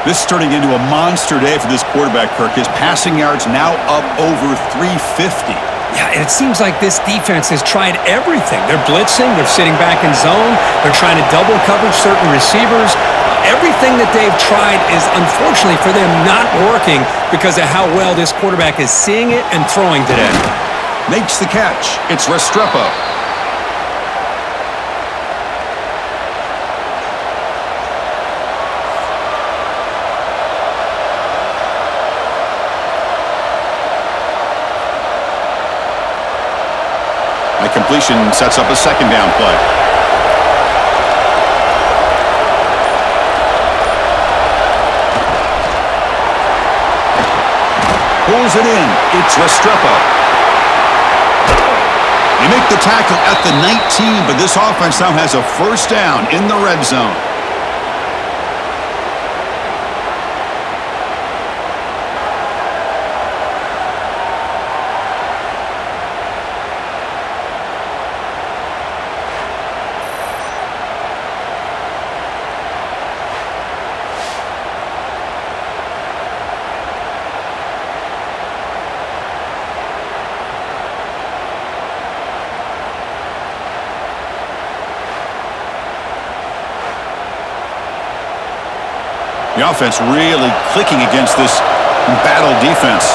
This is turning into a monster day for this quarterback, Kirk. His passing yards now up over 350. Yeah, and it seems like this defense has tried everything. They're blitzing, they're sitting back in zone, they're trying to double coverage certain receivers. Everything that they've tried is, unfortunately for them, not working because of how well this quarterback is seeing it and throwing today. Makes the catch. It's Restrepo. That completion sets up a second down play. Pulls it in. It's Restrepo. They make the tackle at the 19, but this offense now has a first down in the red zone. The offense really clicking against this embattled defense.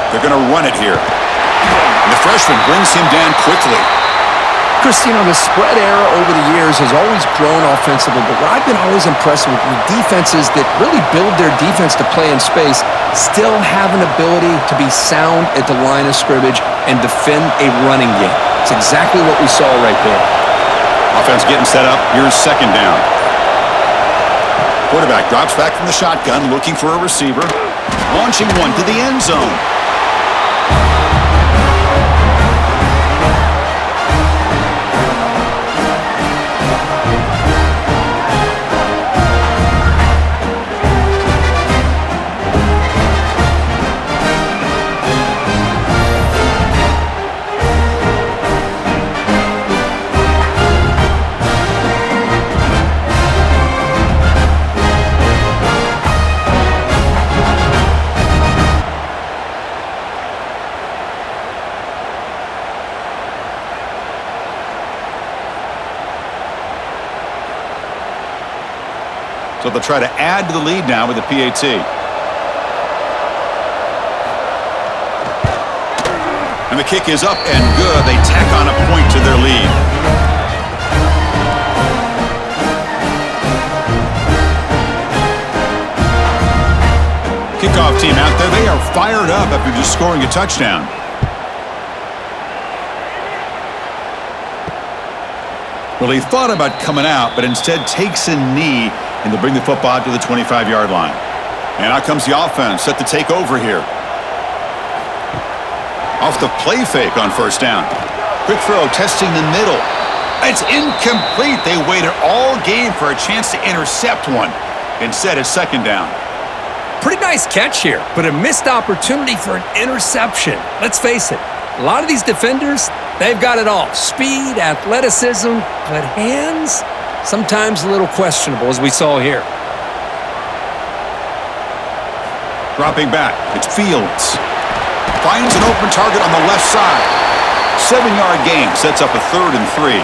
They're going to run it here. And the freshman brings him down quickly. The spread era over the years has always grown offensively, but what I've been always impressed with defenses that really build their defense to play in space still have an ability to be sound at the line of scrimmage and defend a running game. It's exactly what we saw right there. Offense getting set up. Here's second down. Quarterback drops back from the shotgun, looking for a receiver. Launching one to the end zone. So they'll try to add to the lead now with the PAT. And the kick is up and good. They tack on a point to their lead. Kickoff team out there. They are fired up after just scoring a touchdown. Well, he thought about coming out, but instead takes a knee, and they'll bring the football to the 25-yard line. And out comes the offense, set to take over here. Off the play fake on first down. Quick throw, testing the middle. It's incomplete. They waited all game for a chance to intercept one. Instead, it's second down. Pretty nice catch here, but a missed opportunity for an interception. Let's face it, a lot of these defenders, they've got it all. Speed, athleticism, but hands, sometimes a little questionable, as we saw here. Dropping back, it's Fields. Finds an open target on the left side. 7-yard gain, sets up a 3rd and 3.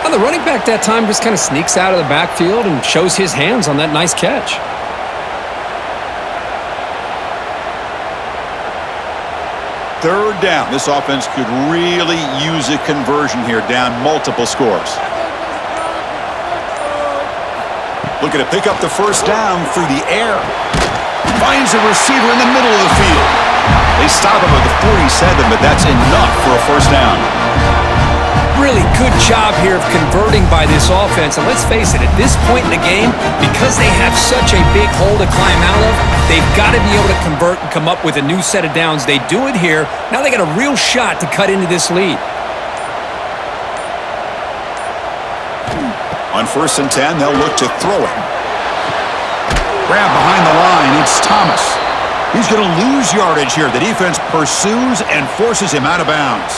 Well, the running back that time just kind of sneaks out of the backfield and shows his hands on that nice catch. Third down. This offense could really use a conversion here, down multiple scores. Looking to pick up the first down through the air. Finds a receiver in the middle of the field. They stop him at the 47, but that's enough for a first down. Really good job here of converting by this offense. And let's face it, at this point in the game, because they have such a big hole to climb out of, they've got to be able to convert and come up with a new set of downs. They do it here. Now they got a real shot to cut into this lead. On 1st and 10, they'll look to throw it. Grab behind the line. It's Thomas. He's going to lose yardage here. The defense pursues and forces him out of bounds.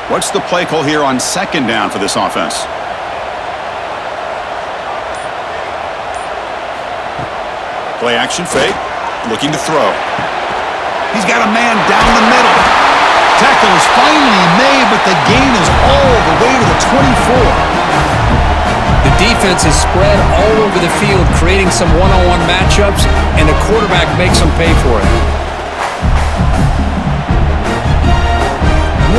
What's the play call here on second down for this offense? Play action fake. Looking to throw. He's got a man down the middle. Tackle is finally made, but the gain is all the way to the 24. The defense is spread all over the field, creating some one-on-one matchups, and the quarterback makes them pay for it.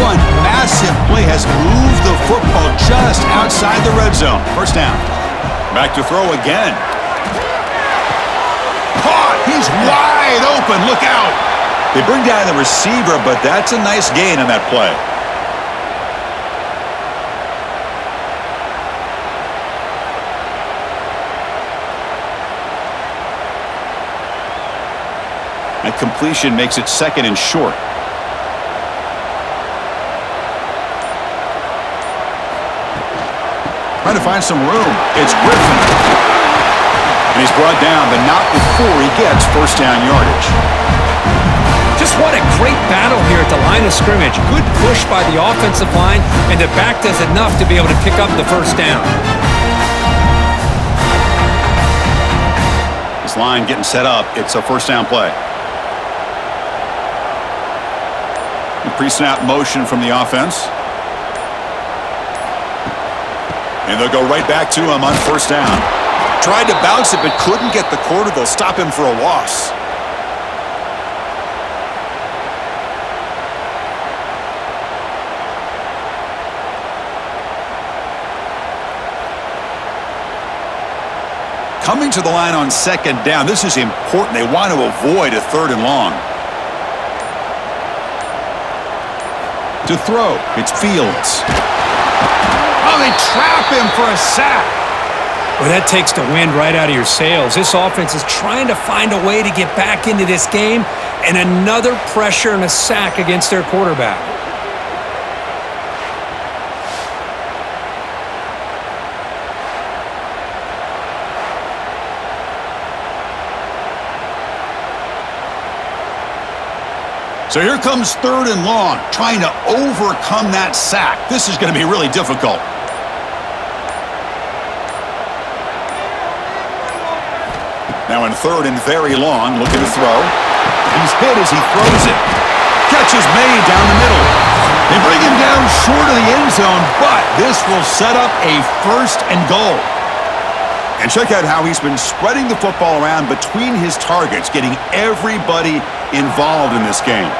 One massive play has moved the football just outside the red zone. First down. Back to throw again. Caught! He's wide open. Look out! They bring down the receiver, but that's a nice gain on that play. That completion makes it 2nd and short. Trying to find some room. It's Griffin. And he's brought down, but not before he gets first down yardage. Just what a great battle here at the line of scrimmage. Good push by the offensive line, and the back does enough to be able to pick up the first down. This line getting set up. It's a first down play. Pre-snap motion from the offense. And they'll go right back to him on first down. Tried to bounce it, but couldn't get the quarter. They'll stop him for a loss. Coming to the line on second down. This is important. They want to avoid a 3rd and long. To throw, it's Fields. Oh, they trap him for a sack. Well, that takes the wind right out of your sails. This offense is trying to find a way to get back into this game, and another pressure and a sack against their quarterback. So here comes 3rd and long, trying to overcome that sack. This is going to be really difficult. Now in 3rd and very long, looking to throw. He's hit as he throws it. Catch is made down the middle. They bring him down short of the end zone, but this will set up a 1st and goal. And check out how he's been spreading the football around between his targets, getting everybody involved in this game.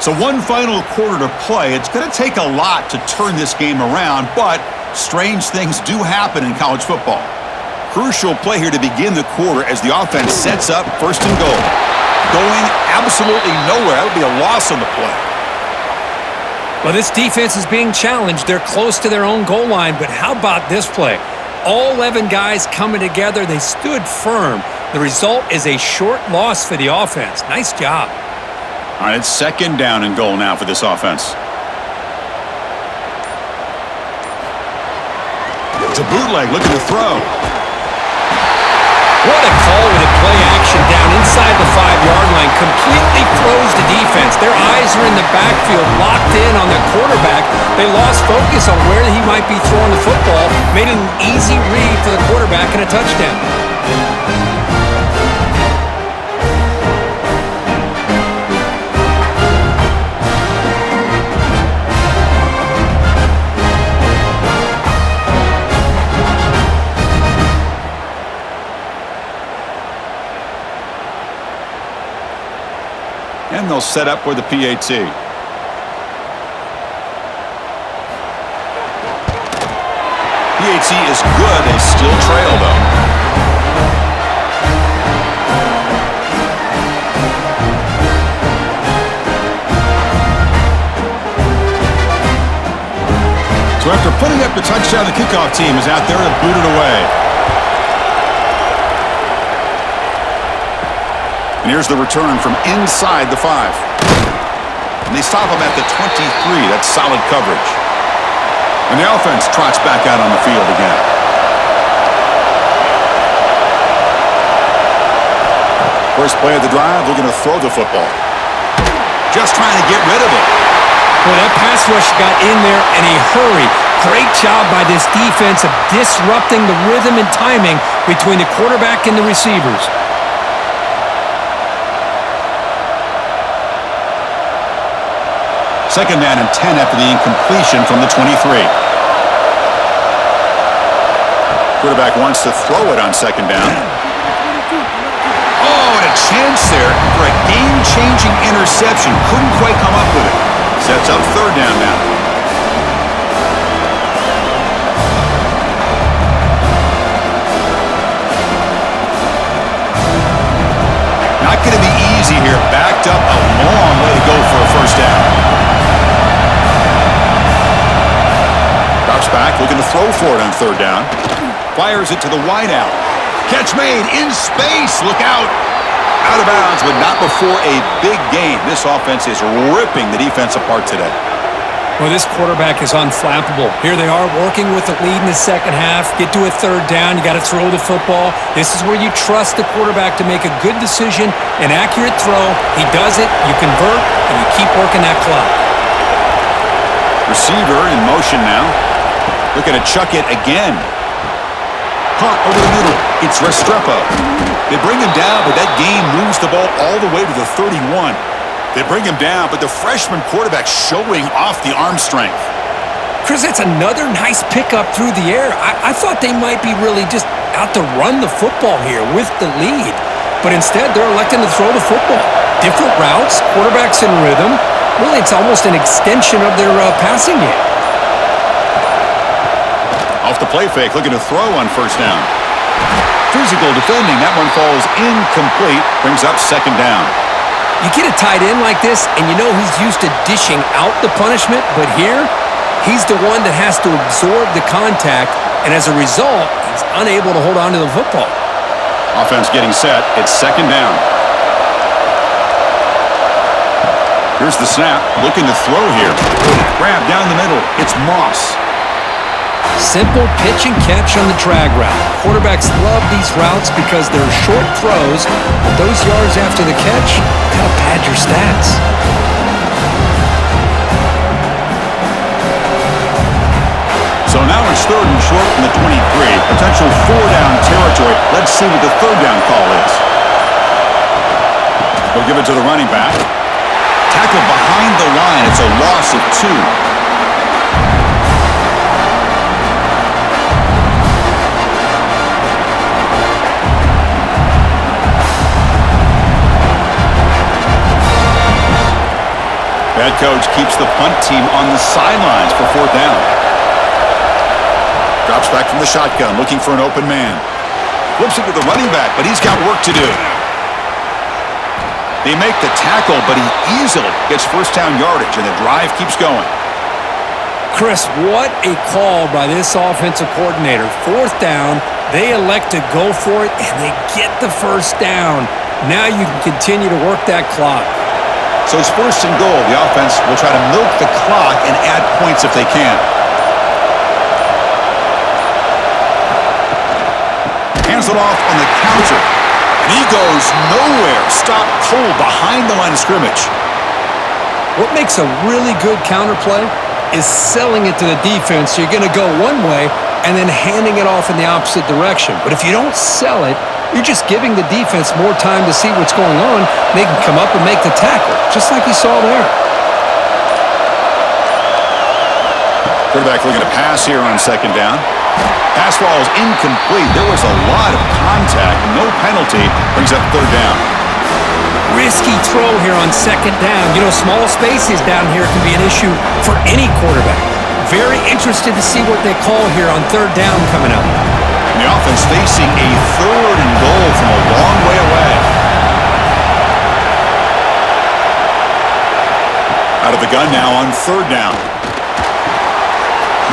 So one final quarter to play. It's going to take a lot to turn this game around, but strange things do happen in college football. Crucial play here to begin the quarter as the offense sets up 1st and goal. Going absolutely nowhere. That would be a loss on the play. Well, this defense is being challenged. They're close to their own goal line, but how about this play? All 11 guys coming together. They stood firm. The result is a short loss for the offense. Nice job. All right, it's 2nd down and goal now for this offense. It's a bootleg looking to throw. What a call with a play action down inside the 5-yard line. Completely throws the defense. Their eyes are in the backfield, locked in on the quarterback. They lost focus on where he might be throwing the football. Made an easy read for the quarterback and a touchdown. And they'll set up for the PAT. PAT is good. They still trail, though. So after putting up the touchdown, the kickoff team is out there to boot it away. And here's the return from inside the 5. And they stop him at the 23. That's solid coverage. And the offense trots back out on the field again. First play of the drive, they're going to throw the football. Just trying to get rid of it. Well, that pass rush got in there in a hurry. Great job by this defense of disrupting the rhythm and timing between the quarterback and the receivers. Second down and 10 after the incompletion from the 23. Quarterback wants to throw it on 2nd down. Oh, and a chance there for a game-changing interception. Couldn't quite come up with it. Sets up 3rd down now. Not going to be easy here. Backed up a long way to go for a 1st down. Drops back, looking to throw for it on 3rd down. Fires it to the wideout. Catch made in space. Look out. Out of bounds, but not before a big game. This offense is ripping the defense apart today. Well, this quarterback is unflappable. Here they are working with the lead in the 2nd half. Get to a 3rd down. You got to throw the football. This is where you trust the quarterback to make a good decision, an accurate throw. He does it, you convert, and you keep working that clock. Receiver in motion now. Looking to chuck it again. Caught over the middle. It's Restrepo. They bring him down, but that game moves the ball all the way to the 31. They bring him down, but the freshman quarterback showing off the arm strength. Chris, that's another nice pickup through the air. I thought they might be really just out to run the football here with the lead. But instead, they're electing to throw the football. Different routes, quarterbacks in rhythm. Really, it's almost an extension of their passing game. Off the play fake, looking to throw on first down. Physical defending. That one falls incomplete. Brings up second down. You get a tight end like this, and you know he's used to dishing out the punishment, but here, he's the one that has to absorb the contact, and as a result, he's unable to hold on to the football. Offense getting set. It's second down. Here's the snap. Looking to throw here. Grab down the middle. It's Moss. Simple pitch and catch on the drag route. Quarterbacks love these routes because they're short throws, but those yards after the catch gotta pad your stats. So now it's third and short from the 23. Potential four-down territory. Let's see what the third down call is. They'll give it to the running back. Tackle behind the line. It's a loss of 2. Head coach keeps the punt team on the sidelines for fourth down. Drops back from the shotgun, looking for an open man. Flips it to the running back, but he's got work to do. They make the tackle, but he easily gets first down yardage, and the drive keeps going. Chris, what a call by this offensive coordinator. Fourth down, they elect to go for it, and they get the first down. Now you can continue to work that clock. So it's first and goal. The offense will try to milk the clock and add points if they can. Hands it off on the counter. And he goes nowhere. Stop cold behind the line of scrimmage. What makes a really good counterplay is selling it to the defense. So you're going to go one way and then handing it off in the opposite direction. But if you don't sell it, you're just giving the defense more time to see what's going on. They can come up and make the tackle, just like you saw there. Quarterback looking to pass here on second down. Pass ball is incomplete. There was a lot of contact. No penalty. Brings up third down. Risky throw here on second down. You know, small spaces down here can be an issue for any quarterback. Very interested to see what they call here on third down coming up. And the offense facing a third and goal from a long way away. Out of the gun now on third down.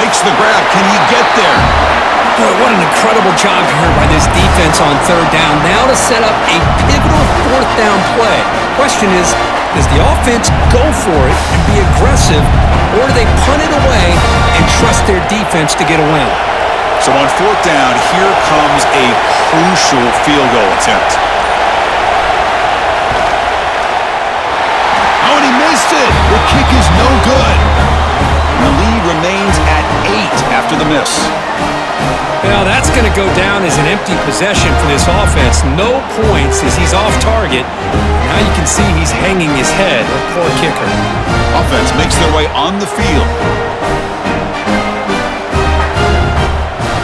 Makes the grab. Can he get there? Boy, what an incredible job here by this defense on third down. Now to set up a pivotal fourth down play. Question is, does the offense go for it and be aggressive, or do they punt it away and trust their defense to get a win? So on fourth down, here comes a crucial field goal attempt. Oh, and he missed it. The kick is no good. The lead remains at 8 after the miss. Well, that's going to go down as an empty possession for this offense. No points as he's off target. Now you can see he's hanging his head. A poor kicker. Offense makes their way on the field.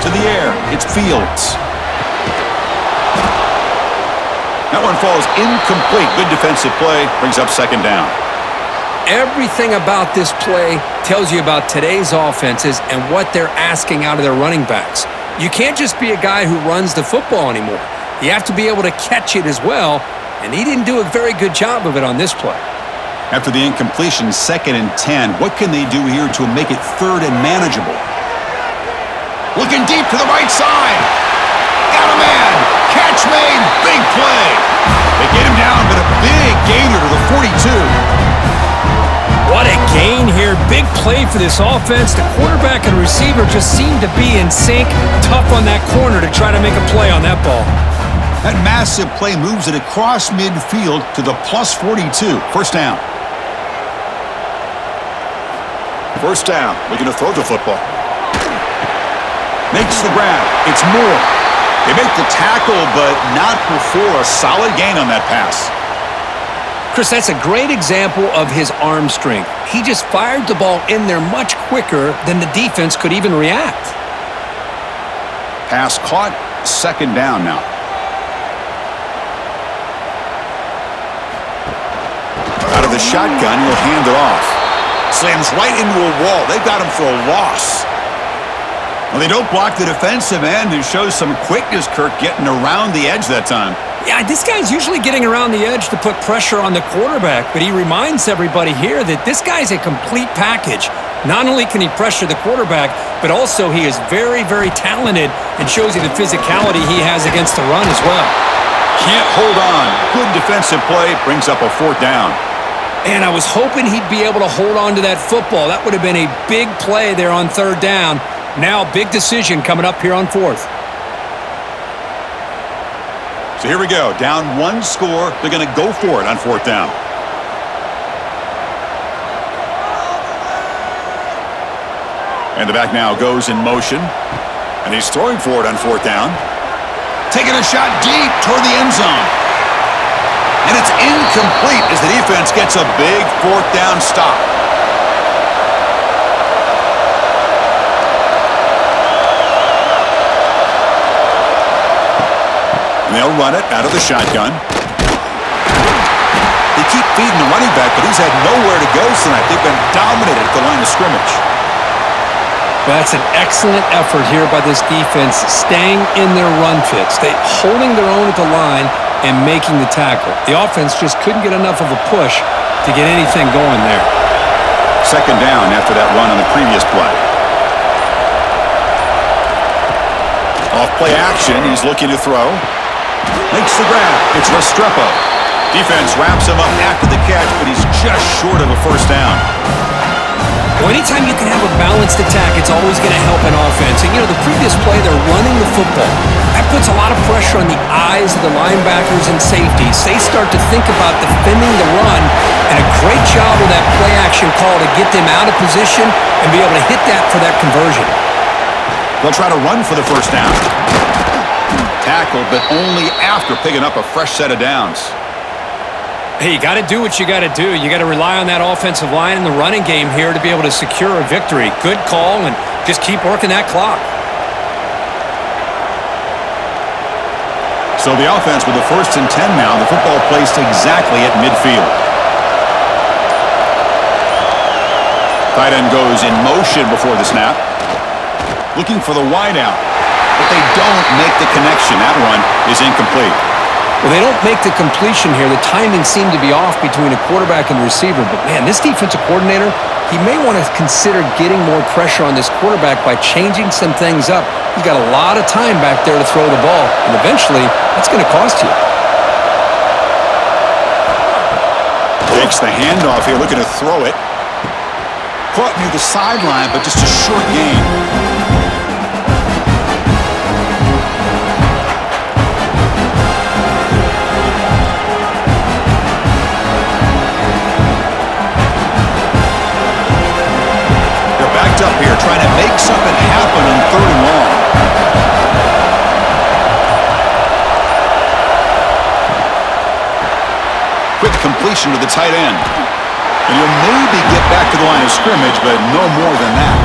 To the air, it's Fields. That one falls incomplete. Good defensive play. Brings up second down. Everything about this play tells you about today's offenses and what they're asking out of their running backs. You can't just be a guy who runs the football anymore. You have to be able to catch it as well, and he didn't do a very good job of it on this play. After the incompletion, 2nd and 10, what can they do here to make it third and manageable? Looking deep to the right side. Got a man. Catch made. Big play. They get him down, but a big gainer to the 42. What a gain here. Big play for this offense. The quarterback and receiver just seem to be in sync. Tough on that corner to try to make a play on that ball. That massive play moves it across midfield to the plus 42. First down. First down. Looking to throw the football. Makes the grab. It's Moore. They make the tackle, but not before a solid gain on that pass. Chris, that's a great example of his arm strength. He just fired the ball in there much quicker than the defense could even react. Pass caught, second down now. Out of the shotgun, he'll hand it off. Slams right into a wall. They've got him for a loss. Well, they don't block the defensive end, who shows some quickness, Kirk, getting around the edge that time. Yeah, this guy's usually getting around the edge to put pressure on the quarterback, but he reminds everybody here that this guy's a complete package. Not only can he pressure the quarterback, but also he is very, very talented and shows you the physicality he has against the run as well. Can't hold on. Good defensive play, brings up a fourth down. And I was hoping he'd be able to hold on to that football. That would have been a big play there on third down. Now, big decision coming up here on fourth. So here we go. Down one score. They're going to go for it on fourth down. And the back now goes in motion. And he's throwing for it on fourth down. Taking a shot deep toward the end zone. And it's incomplete as the defense gets a big fourth down stop. And they'll run it out of the shotgun. They keep feeding the running back, but he's had nowhere to go tonight. They've been dominated at the line of scrimmage. That's an excellent effort here by this defense, staying in their run fits. They holding their own at the line and making the tackle. The offense just couldn't get enough of a push to get anything going there. Second down after that run on the previous play. Off play action, he's looking to throw. Makes the grab. It's Restrepo. Defense wraps him up after the catch, but he's just short of a first down. Well, anytime you can have a balanced attack, it's always going to help an offense. And, you know, the previous play, they're running the football. That puts a lot of pressure on the eyes of the linebackers and safeties. They start to think about defending the run, and a great job with that play-action call to get them out of position and be able to hit that for that conversion. They'll try to run for the first down. Tackled, but only after picking up a fresh set of downs. Hey, you got to do what you got to do. You got to rely on that offensive line and the running game here to be able to secure a victory. Good call, and just keep working that clock. So the offense with the 1st and 10 now. The football placed exactly at midfield. Tight end goes in motion before the snap. Looking for the wideout. But they don't make the connection. That run is incomplete. Well, they don't make the completion here. The timing seemed to be off between a quarterback and the receiver. But, man, this defensive coordinator, he may want to consider getting more pressure on this quarterback by changing some things up. He's got a lot of time back there to throw the ball, and eventually that's going to cost you. Takes the handoff here, looking to throw it. Caught near the sideline, but just a short gain. Up here trying to make something happen on 3rd and long. Quick completion to the tight end. And he'll maybe get back to the line of scrimmage, but no more than that.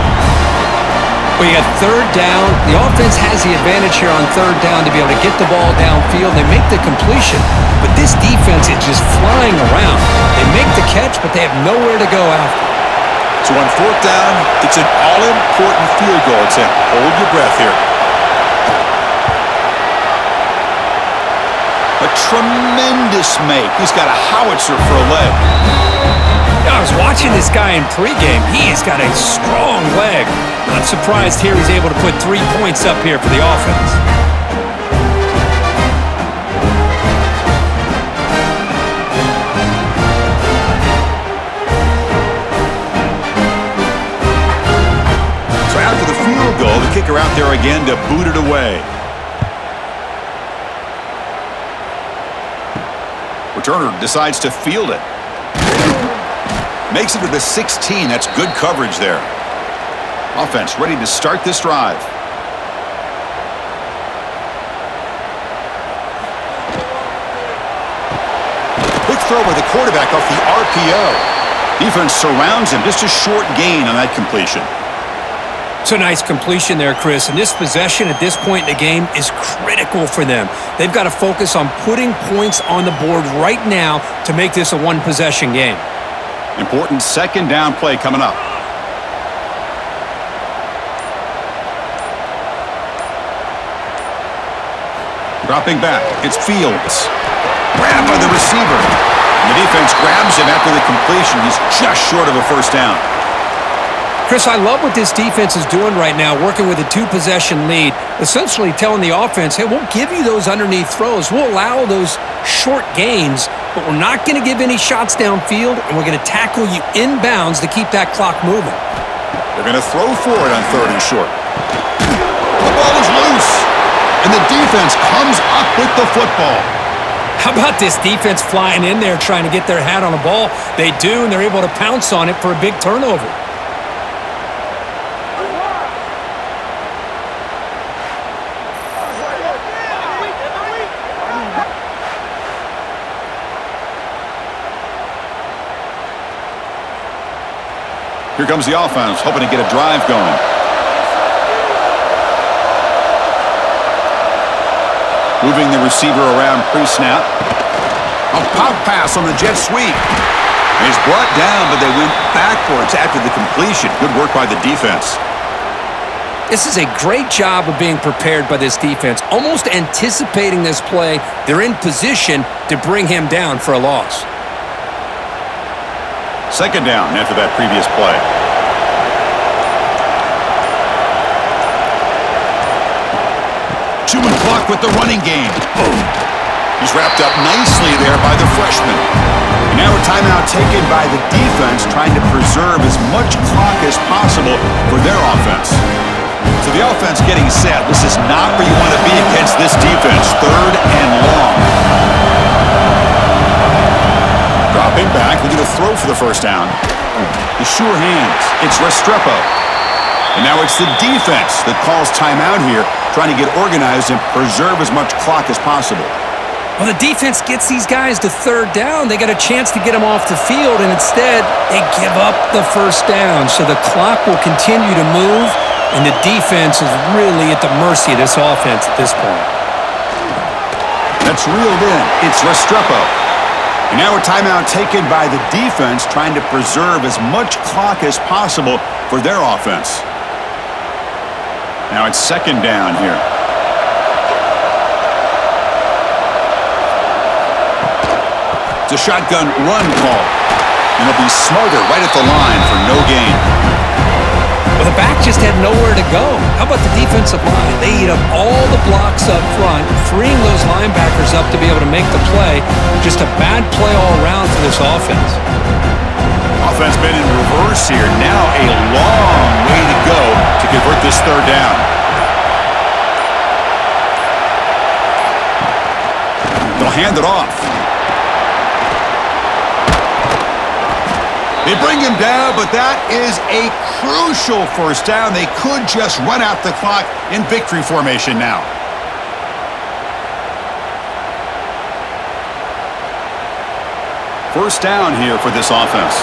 Well, you got 3rd down. The offense has the advantage here on 3rd down to be able to get the ball downfield. They make the completion, but this defense is just flying around. They make the catch, but they have nowhere to go after. So on 4th down, it's an all-important field goal. It's a hold your breath here. A tremendous make. He's got a howitzer for a leg. I was watching this guy in pregame. He has got a strong leg. Not surprised here he's able to put 3 points up here for the offense. Goal, the kicker out there again to boot it away. Returner decides to field it. Makes it to the 16. That's good coverage there. Offense ready to start this drive. Quick throw by the quarterback off the RPO. Defense surrounds him. Just a short gain on that completion. It's a nice completion there, Chris, and this possession at this point in the game is critical for them. They've got to focus on putting points on the board right now to make this a one-possession game. Important second down play coming up. Dropping back, it's Fields. Grabbed by the receiver. And the defense grabs him after the completion. He's just short of a first down. Chris, I love what this defense is doing right now, working with a two-possession lead, essentially telling the offense, hey, we'll give you those underneath throws. We'll allow those short gains, but we're not going to give any shots downfield, and we're going to tackle you inbounds to keep that clock moving. They're going to throw for it on 3rd and short. The ball is loose, and the defense comes up with the football. How about this defense flying in there trying to get their hat on the ball? They do, and they're able to pounce on it for a big turnover. Here comes the offense, hoping to get a drive going. Moving the receiver around pre-snap. A pop pass on the jet sweep. He's brought down, but they went backwards after the completion. Good work by the defense. This is a great job of being prepared by this defense, almost anticipating this play. They're in position to bring him down for a loss. Second down after that previous play. Chewing clock with the running game. He's wrapped up nicely there by the freshman. And now a timeout taken by the defense, trying to preserve as much clock as possible for their offense. So the offense getting set. This is not where you want to be against this defense. 3rd and long. Dropping back, looking to throw for the first down. The sure hands. It's Restrepo. And now it's the defense that calls timeout here, trying to get organized and preserve as much clock as possible. Well, the defense gets these guys to 3rd down. They got a chance to get them off the field, and instead they give up the first down. So the clock will continue to move, and the defense is really at the mercy of this offense at this point. That's reeled in. It's Restrepo. And now a timeout taken by the defense, trying to preserve as much clock as possible for their offense. Now it's second down here. It's a shotgun run call. And they'll be smarter right at the line for no gain. Well, the back just had nowhere to go. How about the defensive line? They eat up all the blocks up front, freeing those linebackers up to be able to make the play. Just a bad play all around for this offense. Offense been in reverse here. Now a long way to go to convert this 3rd down. They'll hand it off. They bring him down, but that is a crucial first down. They could just run out the clock in victory formation now. First down here for this offense.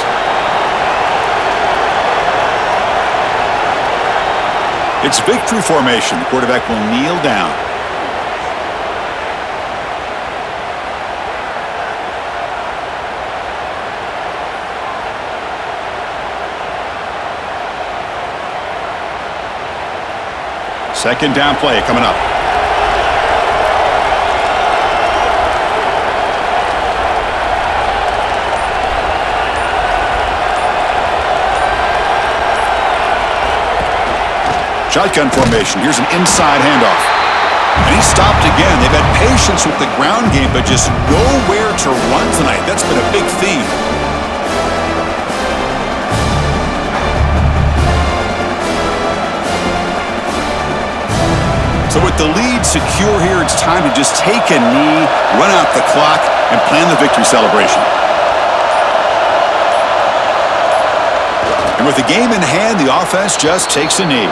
It's victory formation. The quarterback will kneel down. Second down play coming up. Shotgun formation. Here's an inside handoff. And he stopped again. They've had patience with the ground game, but just nowhere to run tonight. That's been a big theme. So with the lead secure here, it's time to just take a knee, run out the clock, and plan the victory celebration. And with the game in hand, the offense just takes a knee.